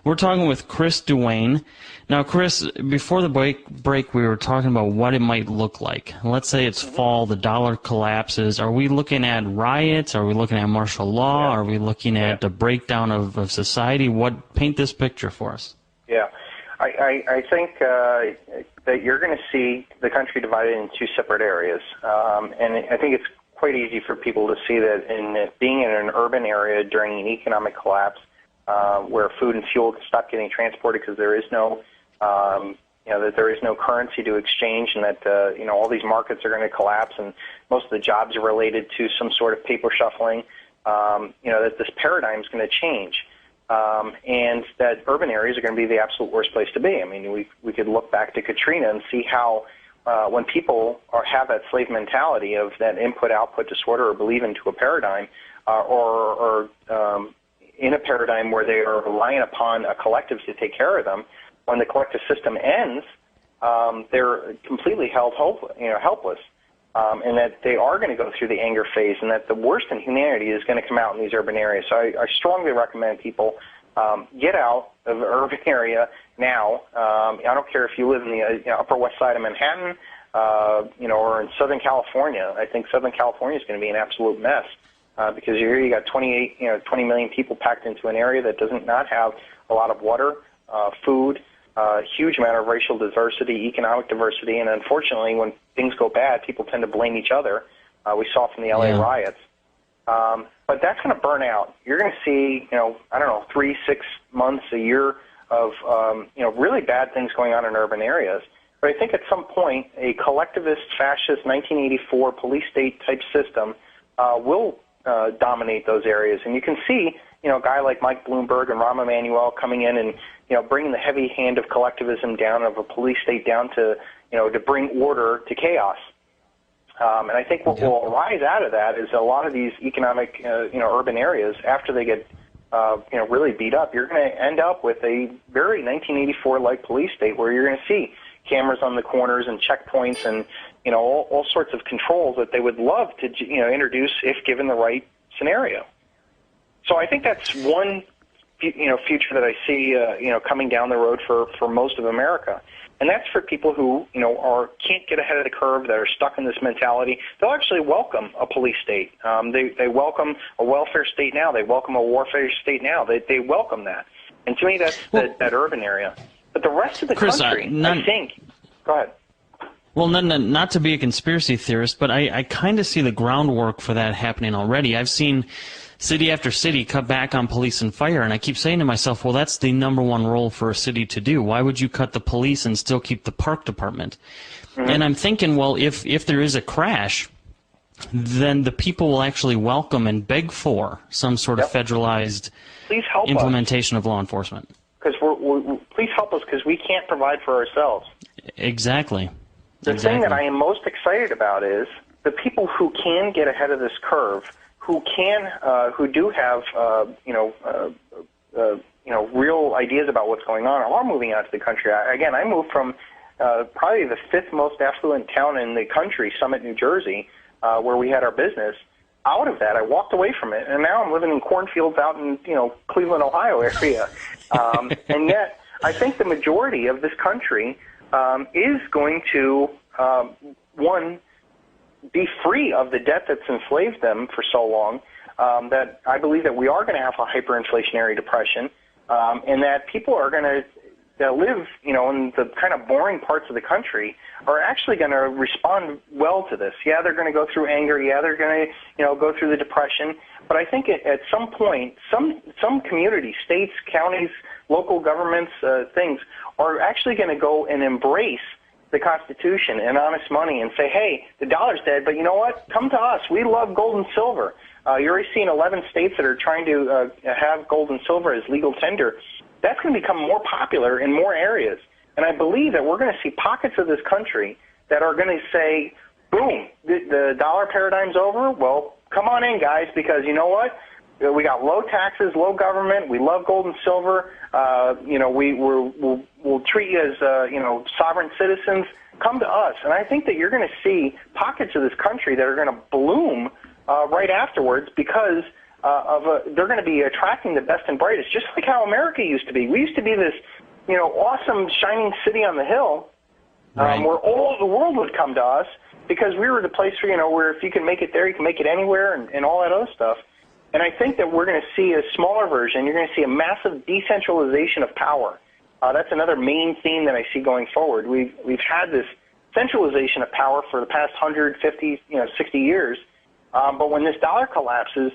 We're talking with Chris Duane. Now, Chris, before the break, we were talking about what it might look like. Let's say it's fall, the dollar collapses. Are we looking at riots? Are we looking at martial law? Are we looking at a breakdown of society? Paint this picture for us. Yeah. I think that you're going to see the country divided in two separate areas. And I think it's quite easy for people to see that in being in an urban area during an economic collapse, where food and fuel stop getting transported because there is no, that there is no currency to exchange, and that all these markets are going to collapse, and most of the jobs are related to some sort of paper shuffling. That this paradigm is going to change, and that urban areas are going to be the absolute worst place to be. I mean, we could look back to Katrina and see how when people have that slave mentality of that input-output disorder, or believe into a paradigm, or in a paradigm where they are relying upon a collective to take care of them, when the collective system ends, they're completely helpless, and that they are going to go through the anger phase, and that the worst in humanity is going to come out in these urban areas. So I strongly recommend people get out of the urban area now. I don't care if you live in the Upper West Side of Manhattan, or in Southern California. I think Southern California is going to be an absolute mess. Because here you got 20 million people packed into an area that does not have a lot of water, food, huge amount of racial diversity, economic diversity, and unfortunately, when things go bad, people tend to blame each other. We saw from the LA riots. But that's going to burn out. You're going to see, 3, 6 months, a year of, really bad things going on in urban areas. But I think at some point, a collectivist, fascist, 1984 police state type system will dominate those areas. And you can see, a guy like Mike Bloomberg and Rahm Emanuel coming in and, bringing the heavy hand of collectivism down, of a police state down to, to bring order to chaos. And I think what will arise out of that is a lot of these economic, urban areas, after they get, really beat up, you're going to end up with a very 1984-like police state where you're going to see cameras on the corners and checkpoints and, all sorts of controls that they would love to, introduce if given the right scenario. So I think that's one, future that I see, coming down the road for most of America. And that's for people who, can't get ahead of the curve, that are stuck in this mentality. They'll actually welcome a police state. They welcome a welfare state now. They welcome a warfare state now. They welcome that. And to me, that's that urban area. But the rest of the country, I think... Go ahead. Well, not to be a conspiracy theorist, but I kind of see the groundwork for that happening already. I've seen city after city cut back on police and fire, and I keep saying to myself, well, that's the number one role for a city to do. Why would you cut the police and still keep the park department? Mm-hmm. And I'm thinking, well, if there is a crash, then the people will actually welcome and beg for some sort of federalized implementation of law enforcement. Because please help us, because we can't provide for ourselves. Exactly. The thing that I am most excited about is the people who can get ahead of this curve, who do have, real ideas about what's going on, are moving out to the country. I moved from probably the 5th most affluent town in the country, Summit, New Jersey, where we had our business. Out of that, I walked away from it, and now I'm living in cornfields out in, Cleveland, Ohio area. And yet, I think the majority of this country is going to, one, be free of the debt that's enslaved them for so long, that I believe that we are going to have a hyperinflationary depression, and that people are going to that live, in the kind of boring parts of the country are actually going to respond well to this. Yeah, they're going to go through anger. Yeah, they're going to, go through the depression. But I think at some point, some communities, states, counties, local governments, things are actually going to go and embrace the Constitution and honest money and say, hey, the dollar's dead, but you know what? Come to us. We love gold and silver. You're already seeing 11 states that are trying to have gold and silver as legal tender. That's going to become more popular in more areas. And I believe that we're going to see pockets of this country that are going to say, boom, the dollar paradigm's over. Well, come on in, guys, because you know what? We got low taxes, low government. We love gold and silver. We'll treat you as, sovereign citizens. Come to us. And I think that you're going to see pockets of this country that are going to bloom right afterwards because they're going to be attracting the best and brightest, just like how America used to be. We used to be this, awesome shining city on the hill, right, where all of the world would come to us because we were the place where if you can make it there, you can make it anywhere, and all that other stuff. And I think that we're going to see a smaller version. You're going to see a massive decentralization of power. That's another main theme that I see going forward. We've had this centralization of power for the past 150, 60 years. But when this dollar collapses,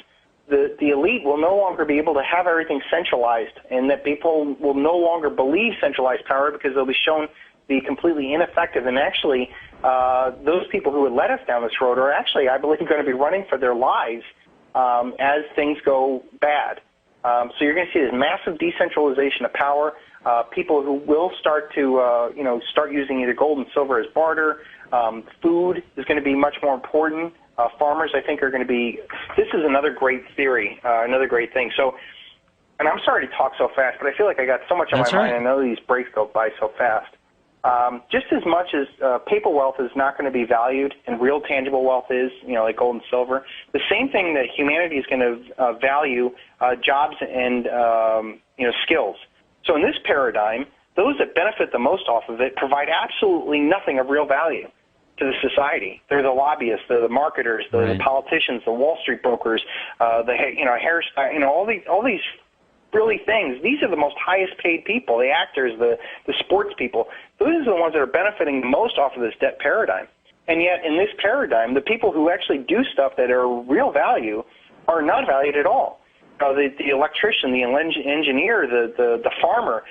the elite will no longer be able to have everything centralized, and that people will no longer believe centralized power because they'll be shown to be completely ineffective. And actually, those people who would let us down this road are actually, I believe, going to be running for their lives as things go bad. So you're going to see this massive decentralization of power. People who will start to, start using either gold and silver as barter. Food is going to be much more important. Farmers, I think, are going to be. This is another great theory, another great thing. So, and I'm sorry to talk so fast, but I feel like I got so much on my mind. I know these breaks go by so fast. Just as much as paper wealth is not going to be valued and real tangible wealth is, like gold and silver, the same thing that humanity is going to value jobs and, skills. So in this paradigm, those that benefit the most off of it provide absolutely nothing of real value to the society. They're the lobbyists, they're the marketers, they're the politicians, the Wall Street brokers, hairstyle, all these really things. These are the most highest paid people, the actors, the sports people. Those are the ones that are benefiting the most off of this debt paradigm. And yet in this paradigm, the people who actually do stuff that are real value are not valued at all. The electrician, the engineer, the farmer,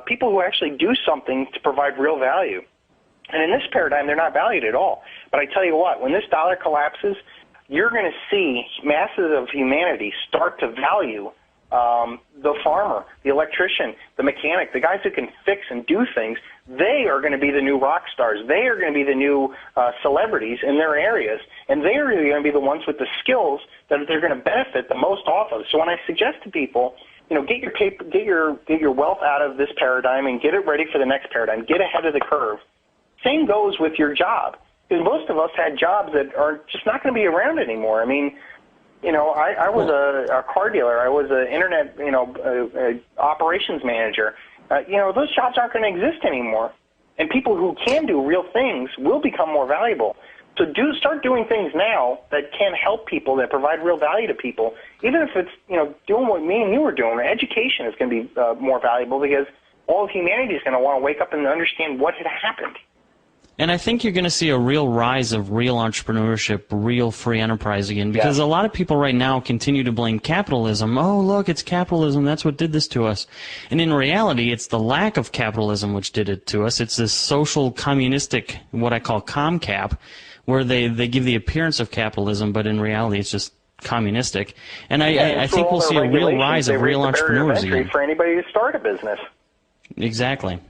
people who actually do something to provide real value. And in this paradigm, they're not valued at all. But I tell you what, when this dollar collapses, you're going to see masses of humanity start to value the farmer, the electrician, the mechanic, the guys who can fix and do things. They are going to be the new rock stars. They are going to be the new celebrities in their areas, and they are really going to be the ones with the skills that they're going to benefit the most off of. So when I suggest to people, get your wealth out of this paradigm and get it ready for the next paradigm, get ahead of the curve. Same goes with your job, because most of us had jobs that are just not going to be around anymore. I mean, I was a car dealer. I was an internet, operations manager. Those jobs aren't going to exist anymore. And people who can do real things will become more valuable. So start doing things now that can help people, that provide real value to people. Even if it's, doing what me and you were doing. Education is going to be more valuable because all of humanity is going to want to wake up and understand what had happened. And I think you're going to see a real rise of real entrepreneurship, real free enterprise again, because a lot of people right now continue to blame capitalism. Oh, look, it's capitalism. That's what did this to us. And in reality, it's the lack of capitalism which did it to us. It's this social communistic, what I call ComCap, where they give the appearance of capitalism, but in reality it's just communistic. And I think we'll see a real rise of real entrepreneurs again. For anybody to start a business. Exactly.